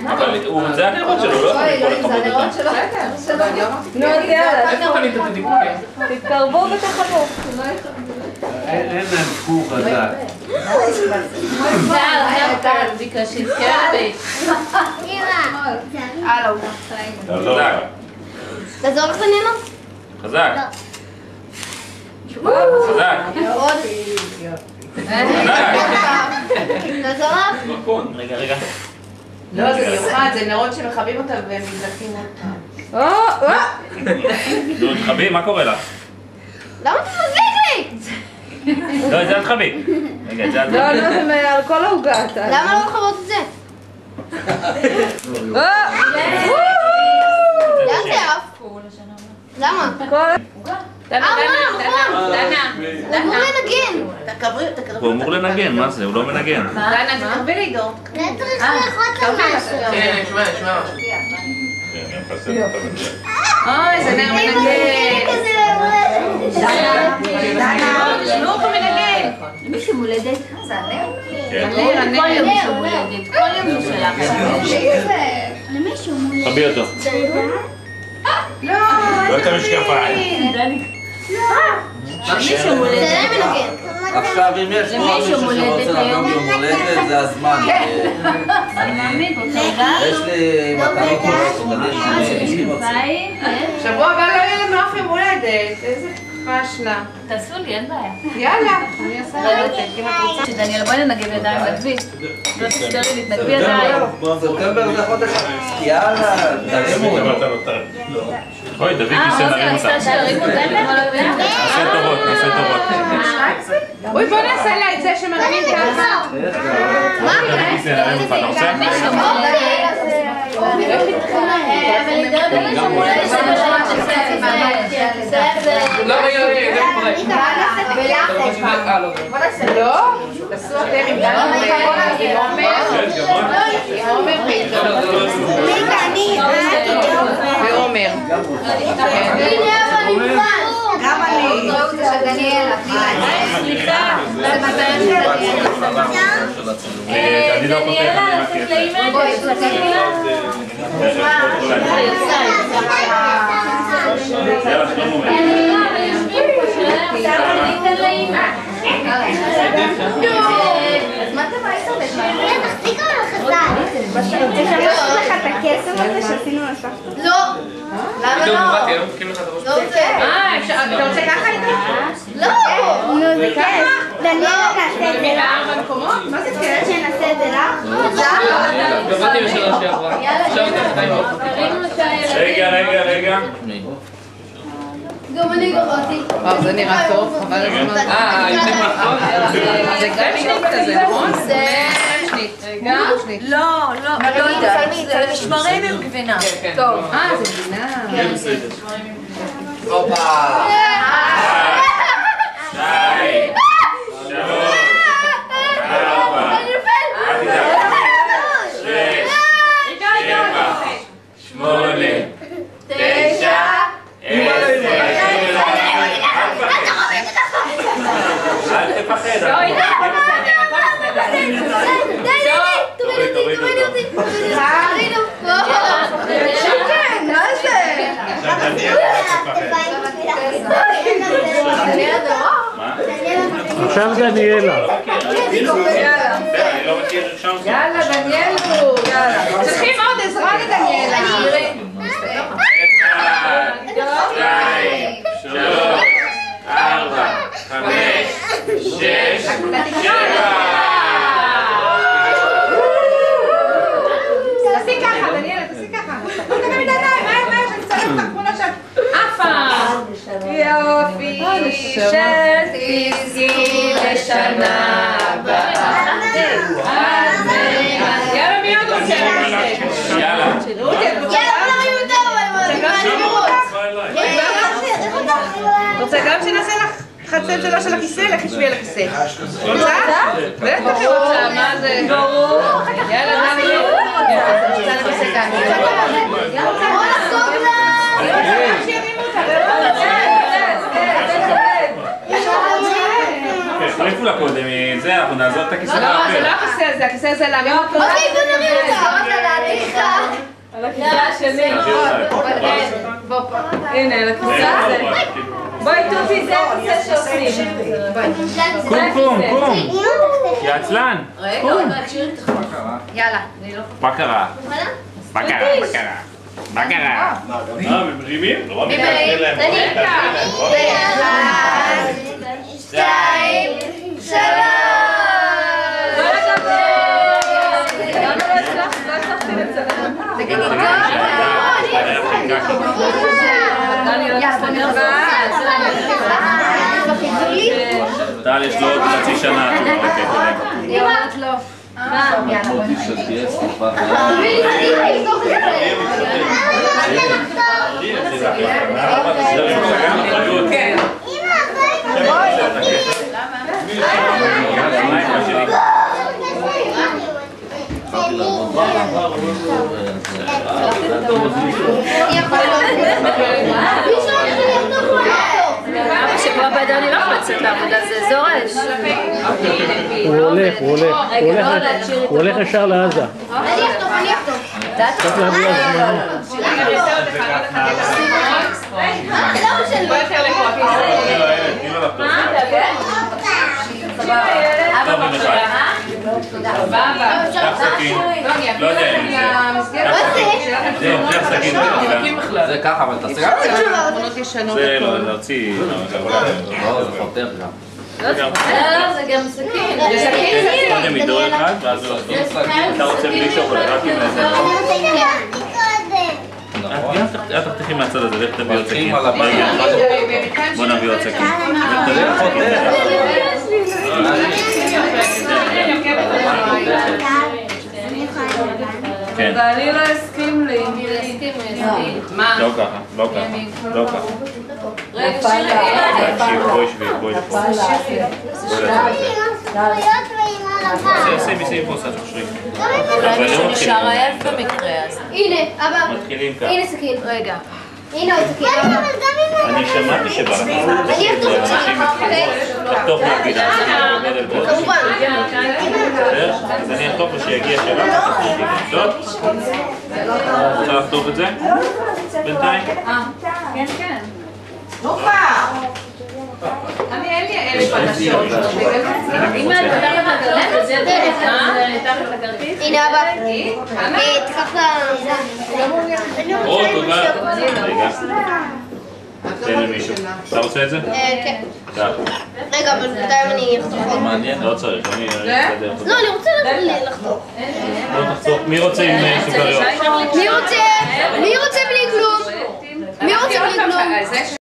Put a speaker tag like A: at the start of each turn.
A: אבל זה הנרות שלו, לא יכולים פה לכבות אותם.
B: נו, יאללה.
A: איפה קנית את הדיבוקים?
B: תתקרבו ותחבו.
C: אין להם קור חזק.
D: תעזור לך נינו?
A: חזק. חזק.
D: תעזור לך?
A: רגע.
B: לא, זה מיוחד, זה נרות שמכבים אותם והם נדלקים אותם.
A: נו, תחבי, מה קורה לך?
D: למה אתה מדליק לי?
A: לא, את זה אל תחבי. רגע, את זה אל
B: לא,
A: תחבי.
B: לא, על כל העוגה.
D: למה לא לכבות את זה? לאן זה עף? למה?
B: דנה.
D: הוא אמור לנגן.
A: הוא אמור לנגן, מה זה? הוא לא מנגן.
B: דנה, תקרבי לי דור.
D: זה צריך ללחוץ על משהו.
E: כן, נשמע.
B: אוי, זה נר מנגן. דנה, תשמעו אותו מנגן.
D: מישהו מולדת? זה הנר?
B: כל יום מישהו מולדת. כל יום הוא שלך.
D: למישהו מולדת.
A: תחבי אותו.
D: לא
A: את המשקפיים.
D: מישהו מולדת. זה לא מנגן.
C: עכשיו אם יש פה מישהו שרוצה לחגוג יום הולדת, זה הזמן. יש לי מתנות מסוגלים.
B: שבוע הבא לא יהיה לנו אף יום הולדת. איזה פשלה.
F: תעשו לי, אין בעיה.
B: יאללה, אני אעשה לך.
F: שדניאל, בואי ננגב ידיים בכביש. לא תסתרי לי, תנגבי ידיים.
C: ספטמבר זה חודש. יאללה, תרימו.
A: אוי, דוד כיסא נרים אותה. נעשה טובות.
B: אוי, בוא נעשה לה את זה שמרימים ככה.
D: מה?
A: דוד כיסא נרים אותה, אתה רוצה?
B: לא? תעשו אתם עם דנה ועומר.
D: גם אני.
F: סליחה.
A: אני לא פותח, אני
D: אז מה אתה בא איתו? תחזיקו על החזק. תשמעו לך את הקסם הזה שעשינו לסבתא? לא. למה לא? לא רוצה.
B: אתה רוצה ככה איתו?
D: לא. נו, זה כיף. דניאל, נעשה את זה לך.
B: מה זה כיף?
D: שנעשה את זה לך?
E: גבתי בשלוש שעברה.
A: רגע.
D: גם אני גרעתי.
B: זה נראה טוב, חבל הזמן.
E: יותר נכון?
B: זה גם שנית כזה, נכון?
D: זה...
B: שנית.
F: לא, זה משמרים עם גבינה.
B: טוב. זה גבינה.
C: הופה.
A: 2, 3, 4, 8, 9, 10. אל תפחד.
D: תוריד אותי. שכן, מה זה?
C: עכשיו דניאלה.
B: יאללה, דניאלו. צריכים עוד עזרה לדניאלה.
A: 1, 2, 3, 4, 5, 6, 7.
B: תעשי ככה, דניאלה, תעשי ככה. תעשי ידיים, מהר, שנצטרך את התמונה של אפה. יופי, שתזכי לשנה הבאה. יאללה, מי עוד רוצה?
A: יאללה.
B: רוצה גם שנעשה לך חצל שלו של הכיסא? לכי שבי על הכיסא. רוצה? בטח היא רוצה, מה זה? יאללה, דני. רוצה לכיסא כאן.
D: בוא נחגוג לה!
A: תחליפו לה קודם, זה, אנחנו נעזור את הכיסא
B: לא, זה
A: לאוויר.
B: לא הכיסא הזה, הכיסא הזה להרים אותו.
D: אוקיי, בוא נרים אותה.
F: על הכיסא השני. הנה, על הכיסא הזה. בואי טובי, זה הכיסא שעושים.
A: קום. יא עצלן.
F: רגע, עוד מעט שירי תחזור.
B: יאללה.
A: מה קרה? מה קרה? מרימים? לא רבים להסביר להם.
D: שתיים, שלוש.
A: טל יש לו עוד חצי שנה.
F: אבא שכבר בידיים אני לא יכולה לצאת לעבודה, זה זורש.
E: הוא הולך ישר לעזה.
D: אני אחתוך.
E: צריך להביא לו זמן.
C: זה ככה, אבל תעשה גם
A: זה לא, להוציא.
C: לא, זה חותך גם.
F: לא, זה גם סכין.
A: קודם עידור אחד, ואז הוא אתה רוצה בלי שוקולד, רק עם איזה. את תחתכי מהצד הזה, לך תביא עוד סכין. בוא נביא עוד סכין. כן.
F: ואני לא הסכים לי. מה?
A: לא ככה.
F: רגע, שירי.
A: בואי שבי. שים פה סתם שריק.
F: נשאר עייף במקרה הזה.
D: הנה, אבא.
A: מתחילים ככה.
D: הנה סכין.
F: רגע.
D: הנה עוד סכין.
A: אני שמעתי שבא לך.
D: אני אחתוך את
A: תחתוך מהפינה.
D: כמובן.
A: אז אני אחתוך ושיגיע שלך. טוב? רוצה לחתוך את זה? בינתיים?
F: כן.
B: אני אין לי פרשות.
F: אם את מתחת לגרנט, זה מתחת לכרטיס?
D: הנה אבא. תקח
A: או, תודה. רגע. תן למישהו. אתה רוצה את זה?
D: כן.
A: קח.
D: רגע, אבל בינתיים אני אחתוך עוד.
A: מעניין. לא צריך, אני אסתדר.
D: לא, אני רוצה לחתוך.
A: לא תחתוך. מי רוצה עם סוכריות?
D: מי רוצה בלי כלום? מי רוצה בלי כלום?